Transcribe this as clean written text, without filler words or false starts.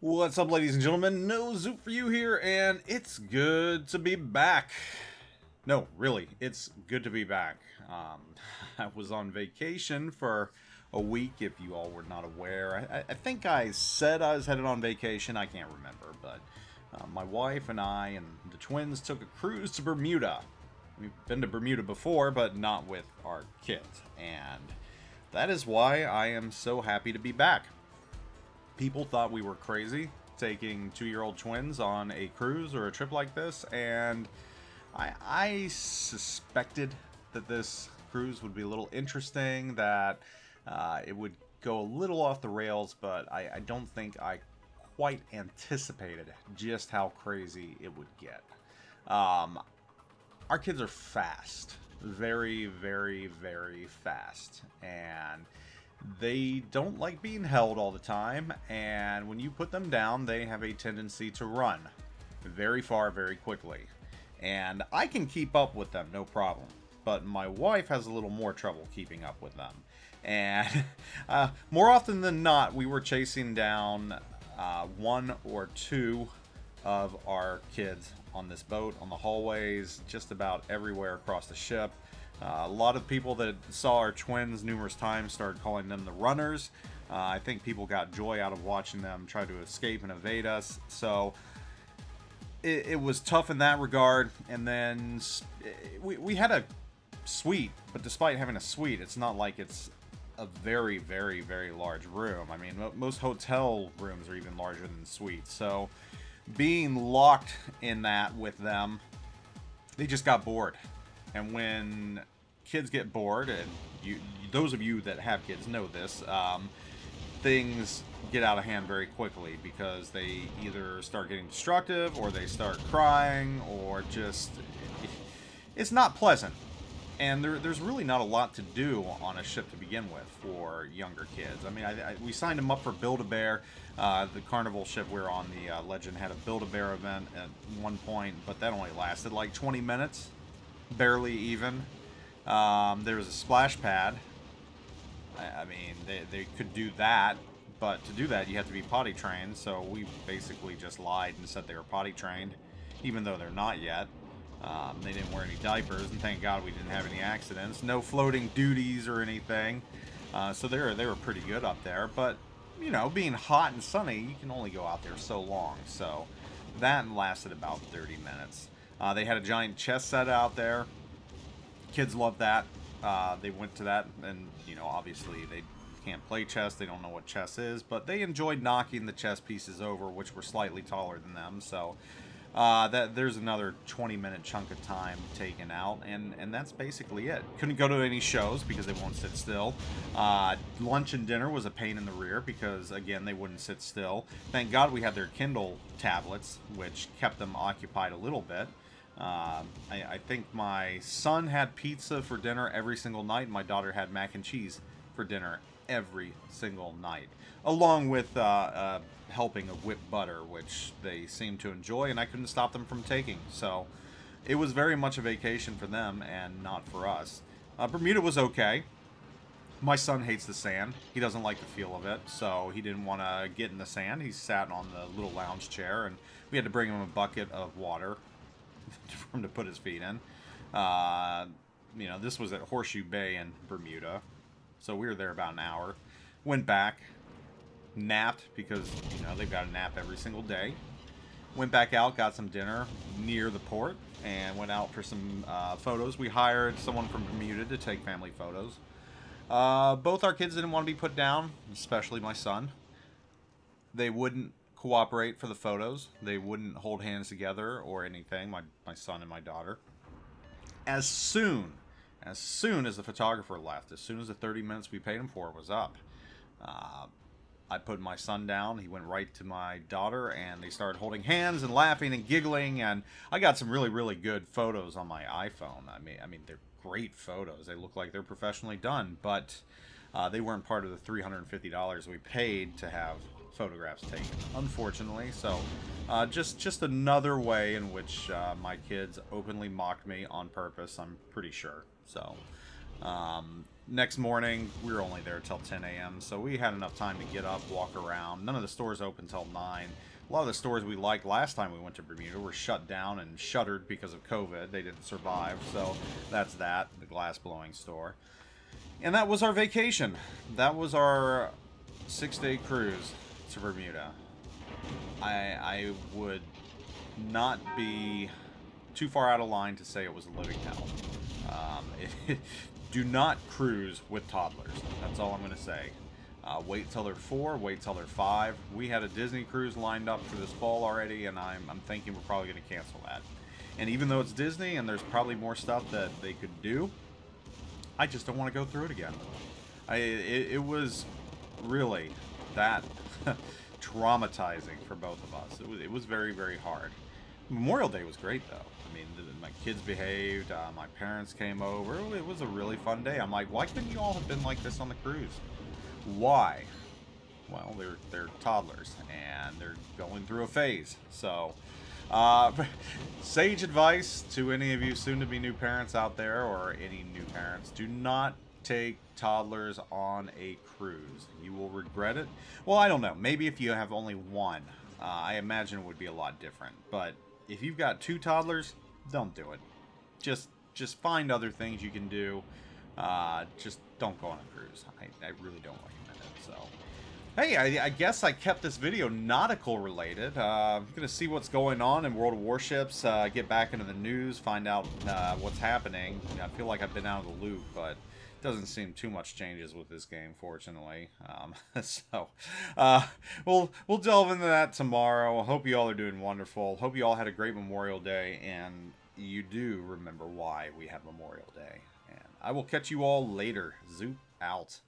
What's up, ladies and gentlemen? NoZoupForYou here, and it's good to be back. No, really, it's good to be back. I was on vacation for a week, if you all were not aware. I think I said I was headed on vacation. I can't remember, but my wife and I and the twins took a cruise to Bermuda. We've been to Bermuda before, but not with our kids, and that is why I am so happy to be back. People thought we were crazy taking 2-year-old twins on a cruise or a trip like this, and I suspected that this cruise would be a little interesting, that it would go a little off the rails, but I don't think I quite anticipated just how crazy it would get. Our kids are fast. Very, very, very fast. And they don't like being held all the time, and when you put them down, they have a tendency to run very far, very quickly. And I can keep up with them, no problem. But my wife has a little more trouble keeping up with them. And more often than not, we were chasing down one or two of our kids on this boat, on the hallways, just about everywhere across the ship. A lot of people that saw our twins numerous times started calling them the runners. I think people got joy out of watching them try to escape and evade us. So it was tough in that regard. And then we had a suite, but despite having a suite, it's not like it's a very, very, very large room. I mean, most hotel rooms are even larger than suites. So being locked in that with them, they just got bored. And when kids get bored, and those of you that have kids know this, things get out of hand very quickly because they either start getting destructive, or they start crying, or just it's not pleasant. And there's really not a lot to do on a ship to begin with for younger kids. I mean, we signed them up for Build-A-Bear. The Carnival ship we were on, the Legend, had a Build-A-Bear event at one point, but that only lasted like 20 minutes. Barely even. There was a splash pad. I mean, they could do that, but to do that you have to be potty trained, so we basically just lied and said they were potty trained, even though they're not yet. They didn't wear any diapers, and thank God we didn't have any accidents. No floating duties or anything. So they were pretty good up there, but you know, being hot and sunny, you can only go out there so long. So that lasted about 30 minutes. They had a giant chess set out there. Kids loved that. They went to that, and you know, obviously they can't play chess. They don't know what chess is, but they enjoyed knocking the chess pieces over, which were slightly taller than them. So there's another 20-minute chunk of time taken out, and that's basically it. Couldn't go to any shows because they won't sit still. Lunch and dinner was a pain in the rear because, again, they wouldn't sit still. Thank God we had their Kindle tablets, which kept them occupied a little bit. I think my son had pizza for dinner every single night, and my daughter had mac and cheese for dinner every single night, along with a helping of whipped butter, which they seemed to enjoy, and I couldn't stop them from taking. So it was very much a vacation for them and not for us. Bermuda was okay. My son hates the sand. He doesn't like the feel of it, so he didn't want to get in the sand. He sat on the little lounge chair, and we had to bring him a bucket of water for him to put his feet in. You know, this was at Horseshoe Bay in Bermuda, so we were there about an hour. Went back, napped, because you know they've got a nap every single day. Went back out, got some dinner near the port, and went out for some photos. We hired someone from Bermuda to take family photos. Both our kids didn't want to be put down, especially my son. They wouldn't cooperate for the photos. They wouldn't hold hands together or anything, my son and my daughter. As soon as the photographer left, as soon as the 30 minutes we paid him for was up, I put my son down. He went right to my daughter, and they started holding hands and laughing and giggling, and I got some really, really good photos on my iPhone. I mean they're great photos. They look like they're professionally done, but they weren't part of the $350 we paid to have photographs taken, unfortunately. So just another way in which my kids openly mocked me on purpose, I'm pretty sure. So Next morning, we were only there till 10 a.m., so we had enough time to get up, walk around. None of the stores open till 9. A lot of the stores we liked last time we went to Bermuda were shut down and shuttered because of COVID. They didn't survive, so that's that, the glass-blowing store. And that was our vacation. That was our 6-day cruise to Bermuda. I would not be too far out of line to say it was a living hell. Do not cruise with toddlers. That's all I'm going to say. Wait till they're 4, wait till they're 5. We had a Disney cruise lined up for this fall already, and I'm thinking we're probably going to cancel that. And even though it's Disney and there's probably more stuff that they could do, I just don't want to go through it again. It was really that traumatizing for both of us. It was very, very hard. Memorial Day was great, though. I mean, my kids behaved, my parents came over. It was a really fun day. I'm like, why couldn't you all have been like this on the cruise? Why? Well, they're toddlers, and they're going through a phase. So, sage advice to any of you soon-to-be new parents out there, or any new parents: do not take toddlers on a cruise. You will regret it. Well, I don't know. Maybe if you have only one, I imagine it would be a lot different. But if you've got 2 toddlers, don't do it. Just find other things you can do. Just don't go on a cruise. I really don't recommend it. So, hey, I guess I kept this video nautical related. I'm going to see what's going on in World of Warships, get back into the news, find out what's happening. I feel like I've been out of the loop, but it doesn't seem too much changes with this game, fortunately. So, we'll delve into that tomorrow. I hope you all are doing wonderful. Hope you all had a great Memorial Day, and you do remember why we have Memorial Day. And I will catch you all later. Zoop out.